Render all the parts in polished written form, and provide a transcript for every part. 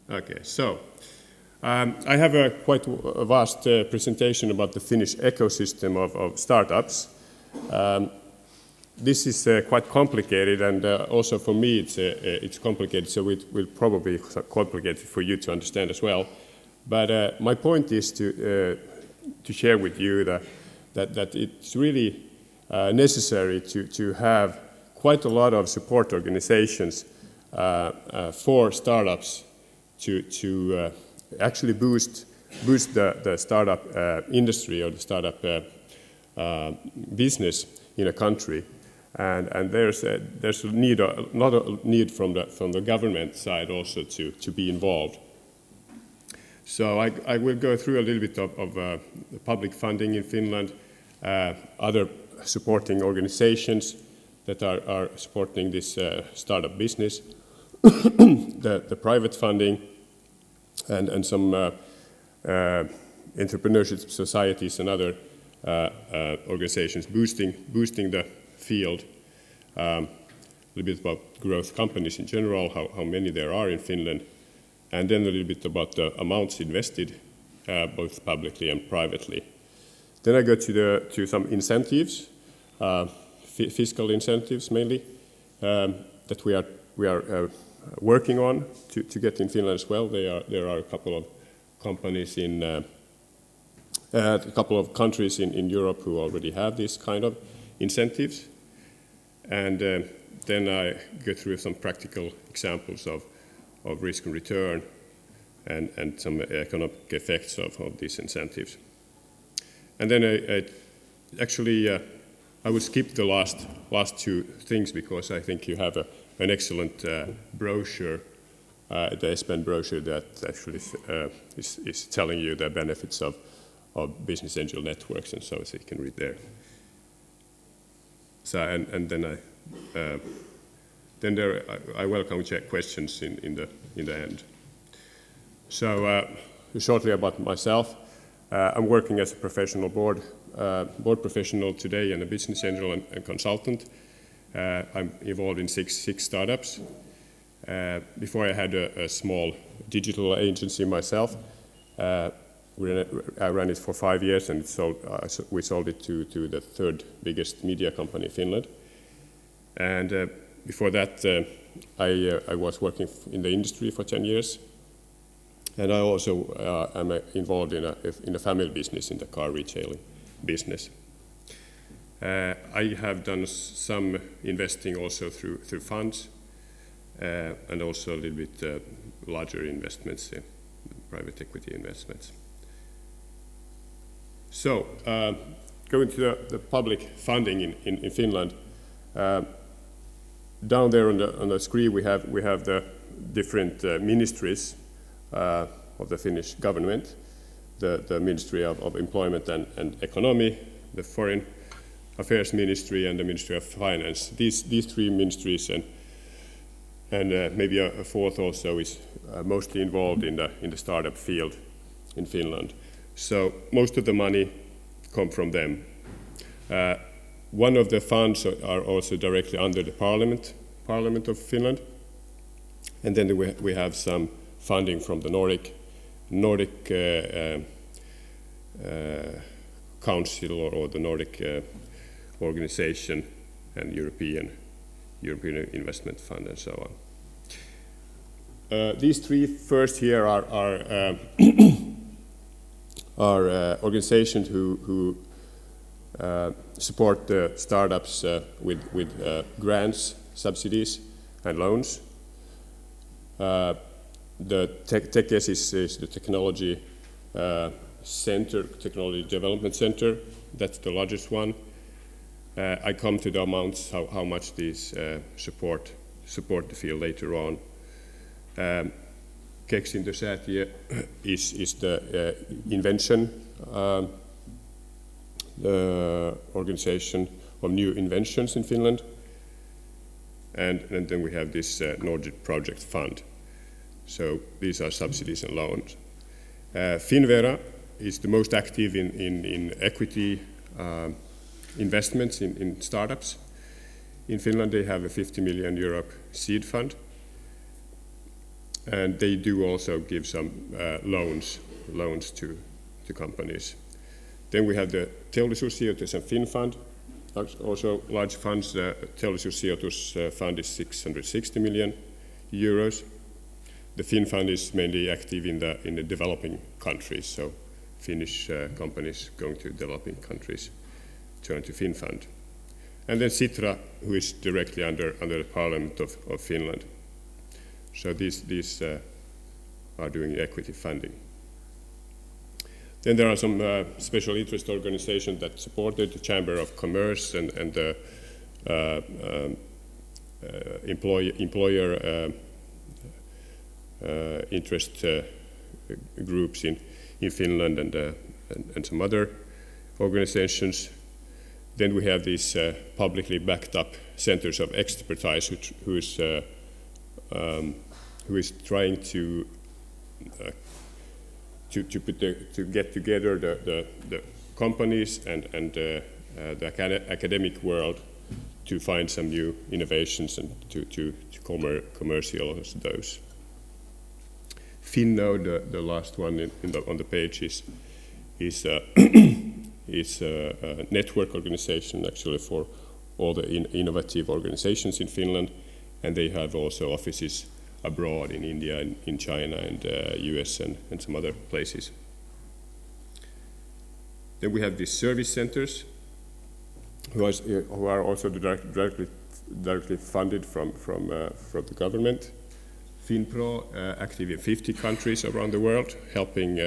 Okay, so I have a quite vast presentation about the Finnish ecosystem of startups. This is quite complicated, and also for me it's complicated, so it will probably be complicated for you to understand as well. But my point is to share with you that it's really necessary to have quite a lot of support organizations for startups to actually boost the startup industry or the startup business in a country. And there's a need, not a need from the government side also to be involved. So I will go through a little bit of the public funding in Finland, other supporting organizations that are supporting this startup business, the private funding, and some entrepreneurship societies and other organizations boosting the field. A little bit about growth companies in general, how many there are in Finland, and then a little bit about the amounts invested, both publicly and privately. Then I go to some incentives, fiscal incentives mainly, that we are working on to get in Finland as well. There are a couple of companies in a couple of countries in Europe who already have this kind of incentives. And then I go through some practical examples of risk and return and some economic effects of these incentives. And then I will skip the last two things because I think you have an excellent brochure, the S-Pen brochure that actually is telling you the benefits of business angel networks, and so you can read there. So and then I welcome questions in the end. So shortly about myself, I'm working as a professional board professional today and a business angel and consultant. I'm involved in six startups. Before I had a small digital agency myself. I ran it for 5 years, and we sold it to the third biggest media company in Finland. And before that, I was working in the industry for 10 years. And I also am involved in a family business, in the car retailing business. I have done some investing also through funds, and also a little bit larger investments, private equity investments. So, going to the public funding in Finland, down there on the screen we have the different ministries of the Finnish government, the Ministry of Employment and Economy, the Foreign Affairs Ministry, and the Ministry of Finance. These three ministries and maybe a fourth also is mostly involved in the startup field in Finland. So most of the money come from them. One of the funds are also directly under the Parliament of Finland, and then we have some funding from the Nordic Council or the Nordic organization and European Investment Fund and so on. These three first here are organizations who support the startups with grants, subsidies, and loans. The TechES is the technology center, technology development center. That's the largest one. I come to the amounts, how much these support the field later on. Keksintosäätiö is the invention the organization of new inventions in Finland, and then we have this Nordic Project Fund. So these are subsidies and loans. Finnvera is the most active in equity investments in startups. In Finland, they have a 50 million euro seed fund. And they do also give some loans to companies. Then we have the Teollisuussijoitus and FinFund, also large funds. The Teollisuussijoitus fund is 660 million euros. The FinFund is mainly active in the developing countries, so Finnish companies going to developing countries turn to FinFund. And then Sitra, who is directly under the Parliament of Finland. So these are doing equity funding. Then there are some special interest organizations that supported the Chamber of Commerce and the employer interest groups in Finland and some other organizations. Then we have these publicly backed up centers of expertise, who is trying to get together the companies and the academic world to find some new innovations and to commercialize those. Finnode, the last one on the page, is a network organization actually for all the innovative organizations in Finland, and they have also offices abroad in India, and in China, and US, and some other places. Then we have these service centers, who are also directly funded from the government. FinPro, active in 50 countries around the world, helping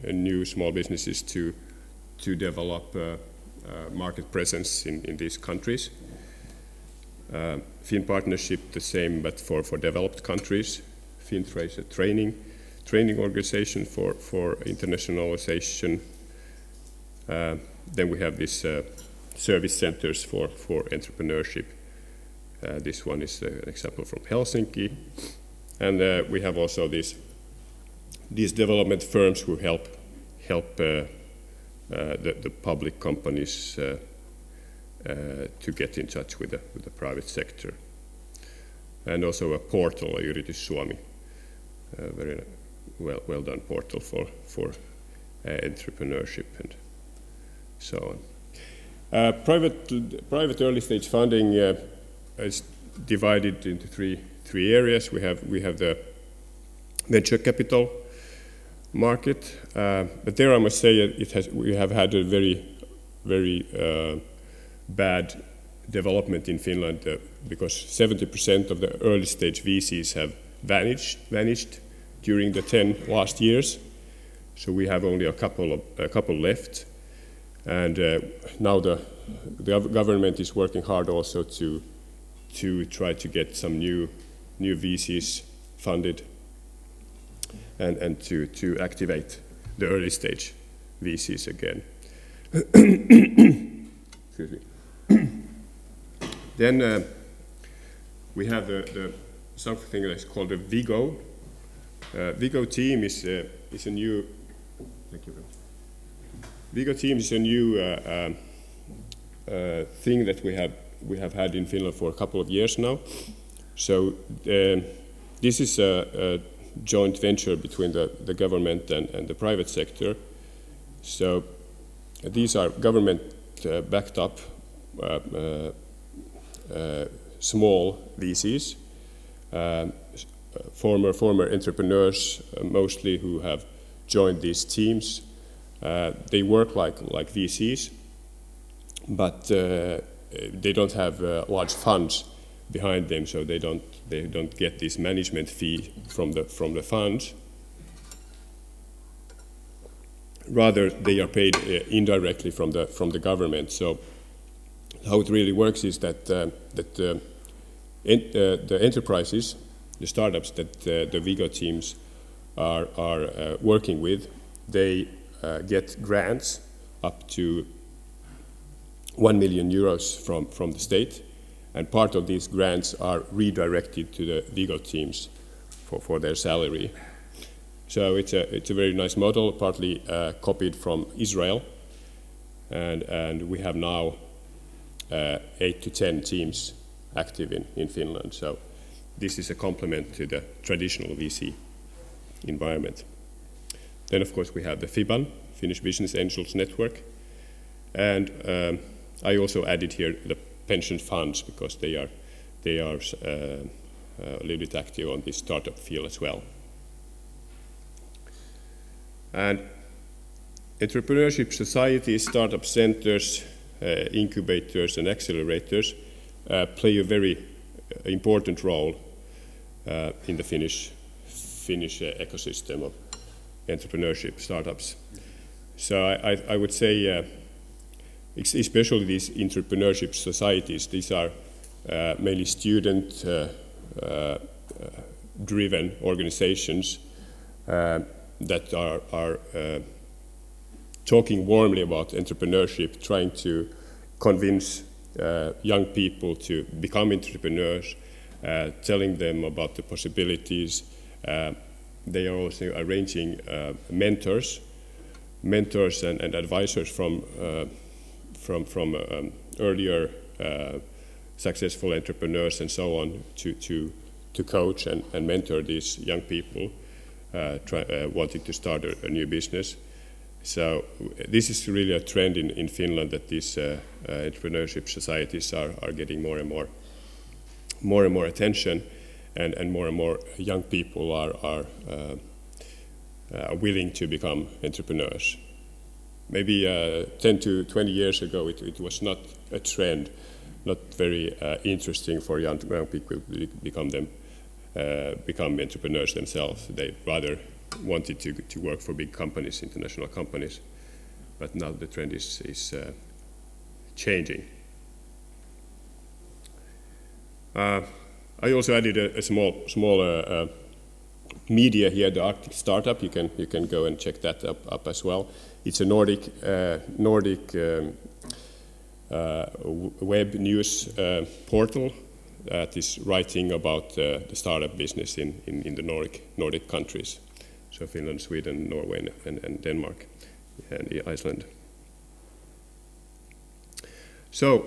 new small businesses to develop market presence in these countries. FinPartnership, the same, but for developed countries. FinTrace, a training organization for internationalization. Then we have these service centers for entrepreneurship. This one is an example from Helsinki. And we have also these development firms who help the public companies to get in touch with the private sector. And also a portal, Yritys Suomi, a very well done portal for entrepreneurship and so on. Private early stage funding is divided into three areas. We have the venture capital market, but there I must say we have had a very bad development in Finland because 70% of the early stage VCs have vanished during the 10 last years. So we have only a couple left, and now the government is working hard also to try to get some new VCs funded and to activate the early stage VCs again. Excuse me. Then we have something that's called the Vigo. Vigo team is a new. Thank you. Vigo team is a new thing that we have had in Finland for a couple of years now. So this is a joint venture between the government and the private sector. So these are government backed up small VCs, former entrepreneurs mostly who have joined these teams. They work like VCs, but they don't have large funds behind them, so they don't get this management fee from the funds. Rather, they are paid indirectly from the government. So how it really works is that the enterprises, the startups that the Vigo teams are working with, they get grants up to 1 million euros from the state, and part of these grants are redirected to the Vigo teams for their salary. So it's a very nice model, partly copied from Israel, and we have now 8 to 10 teams active in Finland. So this is a complement to the traditional VC environment. Then, of course, we have the FIBAN, Finnish Business Angels Network. And I also added here the pension funds because they are a little bit active on this startup field as well. And entrepreneurship societies, startup centers, incubators and accelerators play a very important role in the Finnish ecosystem of entrepreneurship startups. So I would say especially these entrepreneurship societies, these are mainly student-driven organizations that are talking warmly about entrepreneurship, trying to convince young people to become entrepreneurs, telling them about the possibilities. They are also arranging mentors and advisors from earlier successful entrepreneurs and so on to coach and mentor these young people wanting to start a new business. So this is really a trend in Finland that these entrepreneurship societies are getting more and more attention, and more young people are willing to become entrepreneurs. Maybe 10 to 20 years ago, it was not a trend, not very interesting for young people to become entrepreneurs themselves. They rather wanted to work for big companies, international companies, but now the trend is changing. I also added a small media here, the Arctic Startup. You can go and check that up as well. It's a Nordic web news portal that is writing about the startup business in the Nordic countries. So Finland, Sweden, Norway, and Denmark, and Iceland. So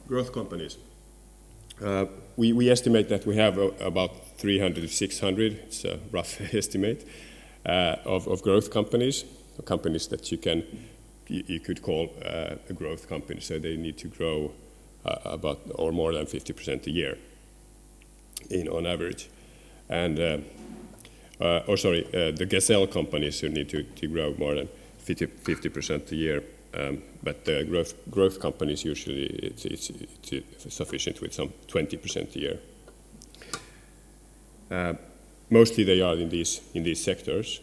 growth companies. We estimate that we have about 300 to 600. It's a rough estimate of growth companies that you could call a growth company. So they need to grow about or more than 50% a year on average. And the gazelle companies who need to grow more than 50% a year. But the growth companies usually it's sufficient with some 20% a year. Mostly they are in these sectors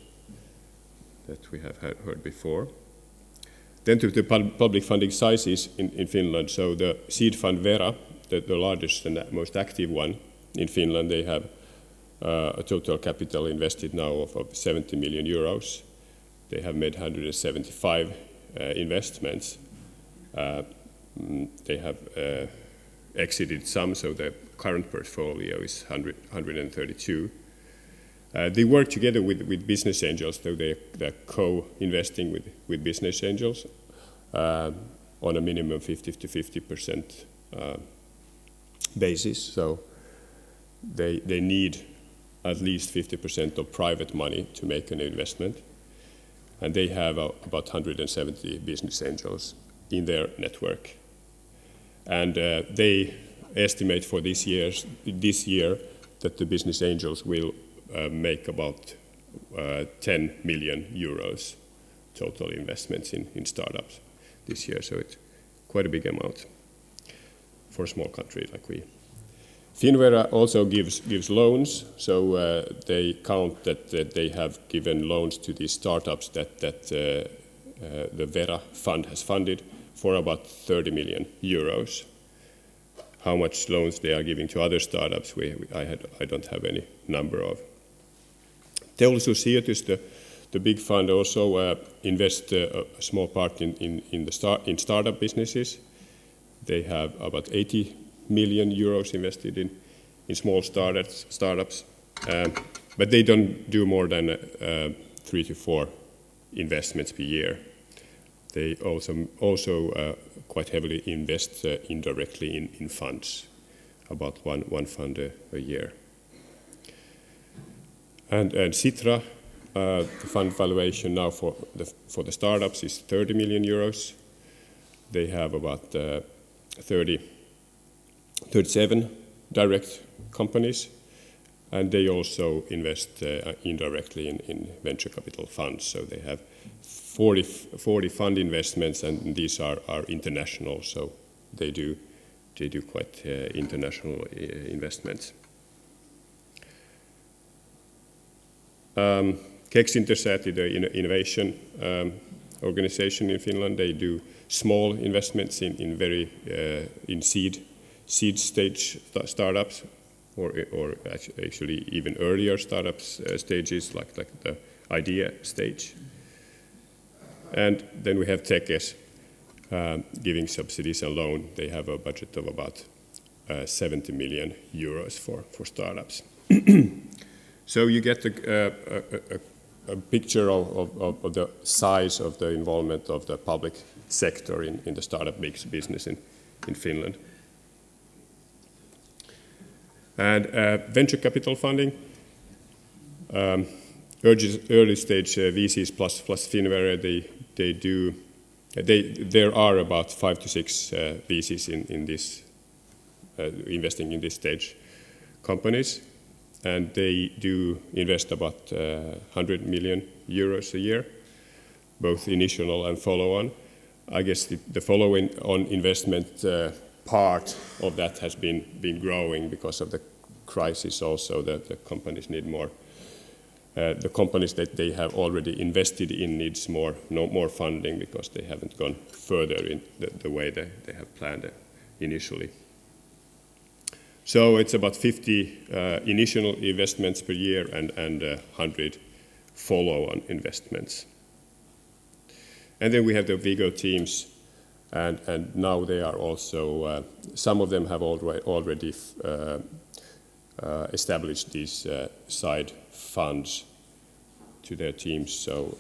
that we have heard before. Then to the public funding sizes in Finland. So the seed fund Vera, the largest and most active one in Finland, they have a total capital invested now of 70 million euros. They have made 175 investments. They have exited some, so the current portfolio is 132. They work together with business angels, so they're co-investing with business angels on a minimum 50 to 50% basis. So they need at least 50% of private money to make an investment. And they have about 170 business angels in their network. And they estimate for this year that the business angels will make about 10 million euros total investments in startups this year. So it's quite a big amount for a small country like we. Finvera also gives loans, so they count that they have given loans to these startups that the Vera fund has funded for about 30 million euros. How much loans they are giving to other startups, I don't have any number of. Teollisuussijoitus, the big fund, also invests a small part in startup businesses. They have about 80 million euros invested in small startups, but they don't do more than 3 to 4 investments per year. They also quite heavily invest indirectly in funds, about one fund a year. And Sitra, the fund valuation now for the startups is 30 million euros. They have about 37 direct companies, and they also invest indirectly in venture capital funds. So they have 40 fund investments, and these are international, so they do quite international investments. GigsWiz, the innovation organization in Finland, they do small investments in seed stage startups, or actually even earlier startups stages, like the idea stage. And then we have Tekes giving subsidies and loan. They have a budget of about 70 million euros for startups. So you get a picture of the size of the involvement of the public sector in the startup business in Finland. And venture capital funding, early stage VCs plus Finnair, there are about 5 to 6 VCs in this investing in this stage companies, and they do invest about 100 million euros a year, both initial and follow-on. I guess the follow-on investment part of that has been growing because of the crisis also, that the companies need more. The companies that they have already invested in needs more funding because they haven't gone further in the way they have planned initially. So it's about 50 initial investments per year and 100 follow-on investments. And then we have the Vigo teams, and now they are also, some of them have already established these side funds to their teams. So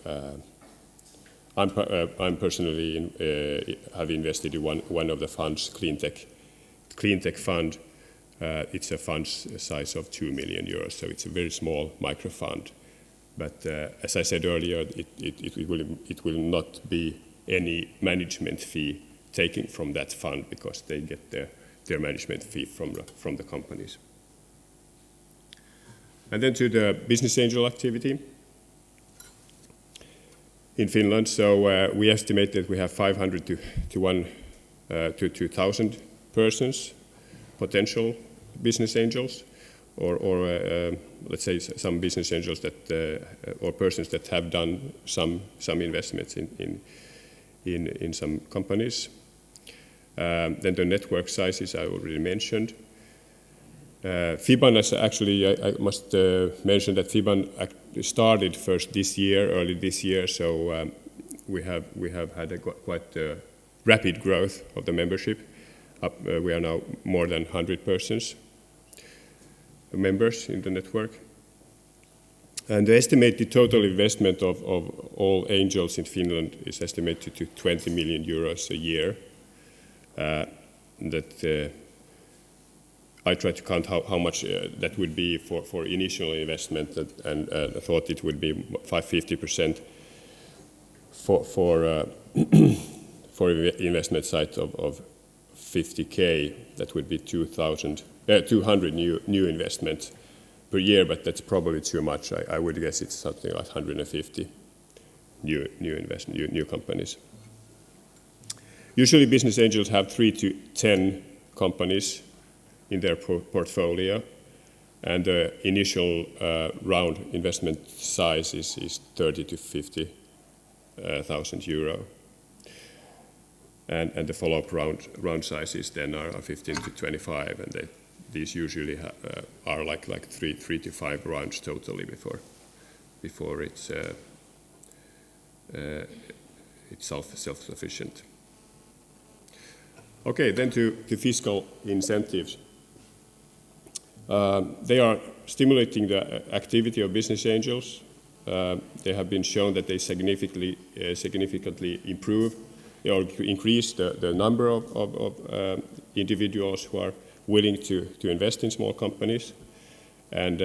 I'm personally have invested in one of the funds, cleantech fund. It's a fund size of 2 million euros, so it's a very small micro fund. But as I said earlier, it will not be any management fee taken from that fund because they get their management fee from the companies. And then to the business angel activity in Finland. So we estimate that we have 500 to 2,000 persons, potential business angels, or let's say some business angels that or persons that have done some investments in some companies. Then the network sizes I already mentioned. FIBAN, actually, I must mention that FIBAN started first early this year, so we have had a quite rapid growth of the membership. We are now more than 100 persons, members in the network. And the estimated total investment of all angels in Finland is estimated to 20 million euros a year. I tried to count how much that would be for initial investment, and I thought it would be 50% for investment side of 50K. That would be 200 new investments per year, but that's probably too much. I would guess it's something like 150 new companies. Usually business angels have 3 to 10 companies in their portfolio, and the initial round investment size is 30 to 50,000 euro. And the follow-up round sizes then are 15 to 25, and these usually are like 3 to 5 rounds totally before it's self-sufficient. Okay, then to fiscal incentives. They are stimulating the activity of business angels. They have been shown that they significantly improve or increase the number of individuals who are willing to invest in small companies. And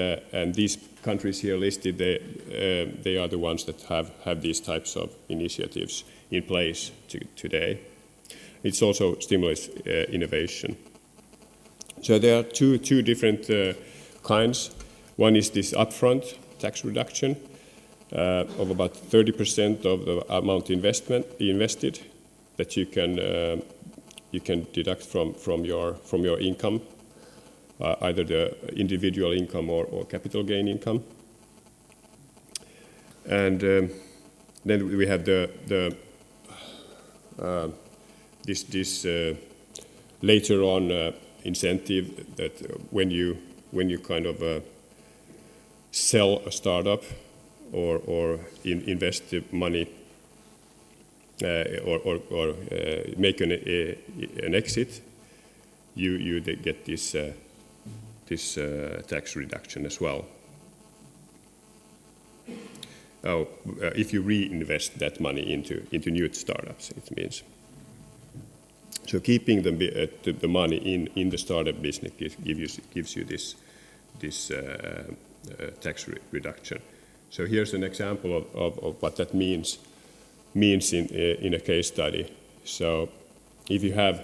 these countries here listed, they are the ones that have these types of initiatives in place today. It also stimulates innovation. So there are two different kinds. One is this upfront tax reduction of about 30% of the amount invested that you can deduct from your income, either the individual income or capital gain income. And then we have this later on incentive that when you kind of sell a startup or invest the money or make an exit, you get this tax reduction as well. If you reinvest that money into new startups, it means. So keeping the money in the startup business gives you this tax reduction. So here's an example of what that means in a case study. So if you have,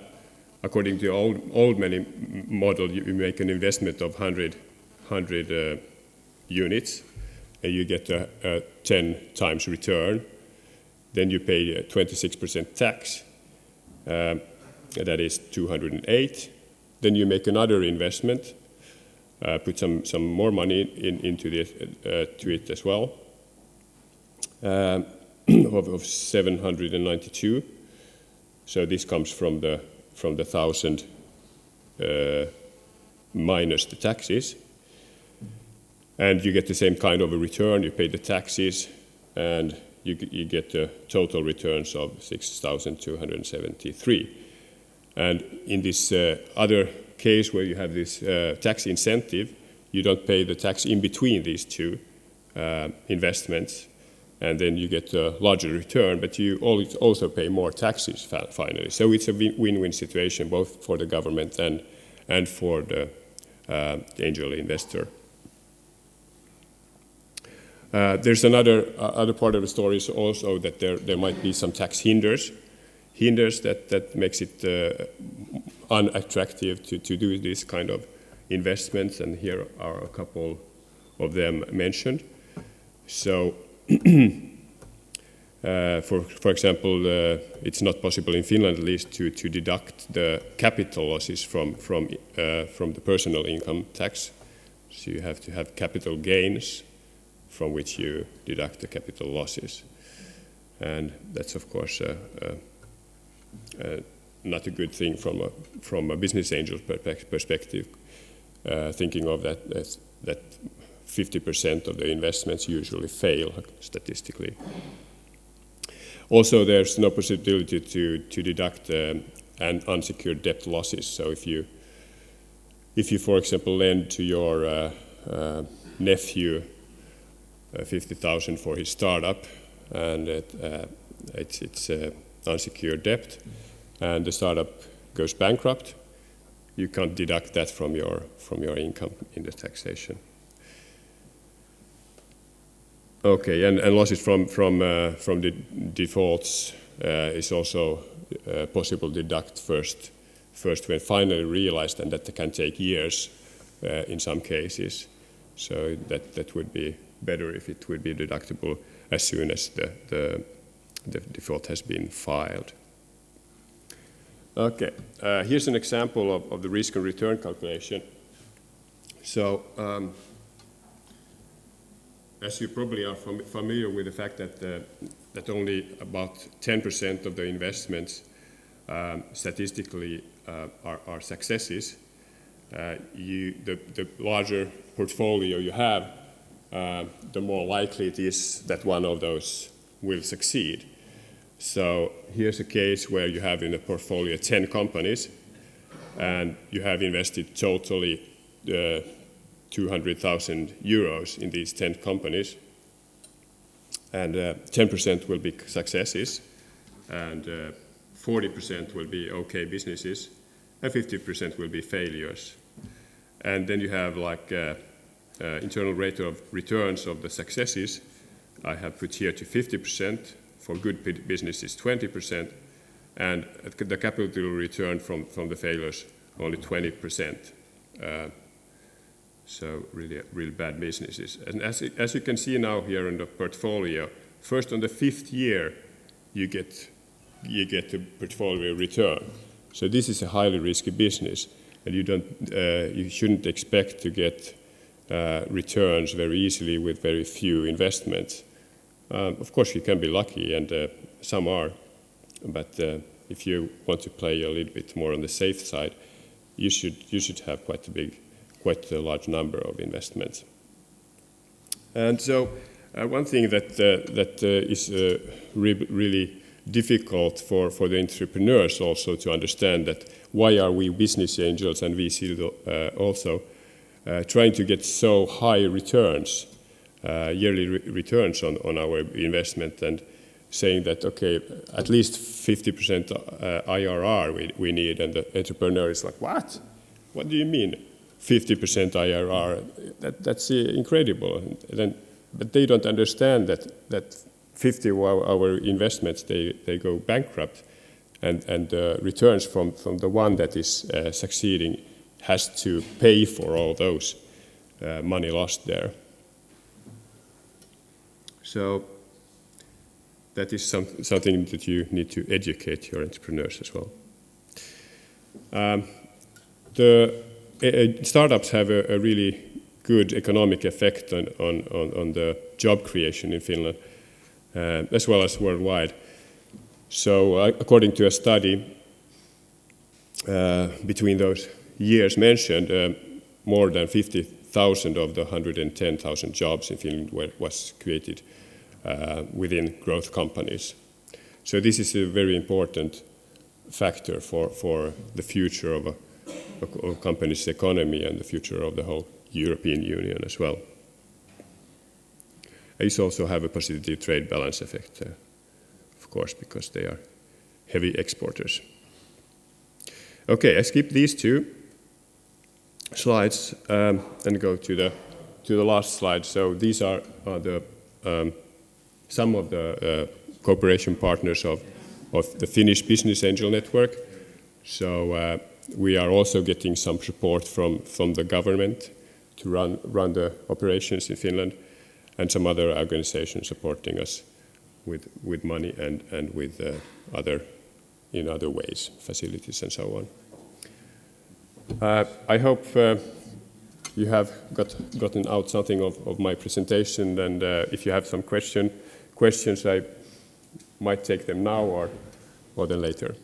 according to old money model, you make an investment of 100 units, and you get a 10 times return. Then you pay 26% tax. That is 208. Then you make another investment, put some more money into to it as well, of 792. So this comes from the 1,000 minus the taxes, and you get the same kind of a return. You pay the taxes, and you get the total returns of 6,273. And in this other case where you have this tax incentive, you don't pay the tax in between these two investments, and then you get a larger return, but you also pay more taxes finally. So it's a win-win situation both for the government and for the angel investor. There's other part of the story is also that there might be some tax hinders that makes it unattractive to do this kind of investments, and here are a couple of them mentioned. So, for example, it's not possible in Finland, at least, to deduct the capital losses from the personal income tax. So you have to have capital gains from which you deduct the capital losses, and that's of course not a good thing from a business angel perspective, thinking of that 50% of the investments usually fail statistically. Also, there's no possibility to deduct unsecured debt losses. So if you, for example, lend to your nephew 50,000 for his startup, and it's unsecured debt, and the startup goes bankrupt, you can't deduct that from your income in the taxation. Okay, and losses from the defaults is also possible to deduct first when finally realized, and that can take years in some cases. So that would be better if it would be deductible as soon as the default has been filed. Okay, here's an example of the risk and return calculation. So, as you probably are familiar with the fact that only about 10% of the investments statistically are successes, the larger portfolio you have, the more likely it is that one of those will succeed. So here's a case where you have in a portfolio 10 companies, and you have invested totally 200,000 euros in these 10 companies, and 10% will be successes, and 40% will be okay businesses, and 50% will be failures. And then you have like internal rate of returns of the successes, I have put here to 50%, for good businesses 20%, and the capital return from the failures only 20%. So really bad businesses. And as you can see now here in the portfolio, first on the 5th year you get a portfolio return. So this is a highly risky business, and you shouldn't expect to get returns very easily with very few investments. Of course, you can be lucky, and some are, but if you want to play a little bit more on the safe side, you should have quite a large number of investments. And so one thing that is really difficult for the entrepreneurs also to understand, that why are we business angels and VC also trying to get so high returns, yearly returns on our investment, and saying that, okay, at least 50% IRR we need, and the entrepreneur is like, what? What do you mean 50% IRR? That's incredible. But they don't understand that 50 of our investments, they go bankrupt, and returns from the one that is succeeding has to pay for all those money lost there. So that is something that you need to educate your entrepreneurs as well. Startups have a really good economic effect on the job creation in Finland, as well as worldwide. So according to a study, between those years mentioned, more than 50,000 of the 110,000 jobs in Finland was created within growth companies. So this is a very important factor for the future of a company's economy and the future of the whole European Union as well. These also have a positive trade balance effect, of course, because they are heavy exporters. Okay, I skip these two slides and go to the last slide. So these are some of the cooperation partners of the Finnish Business Angel Network. So we are also getting some support from the government to run the operations in Finland, and some other organizations supporting us with money and with in other ways, facilities and so on. I hope you have gotten out something of my presentation, and if you have some questions, I might take them now or then later.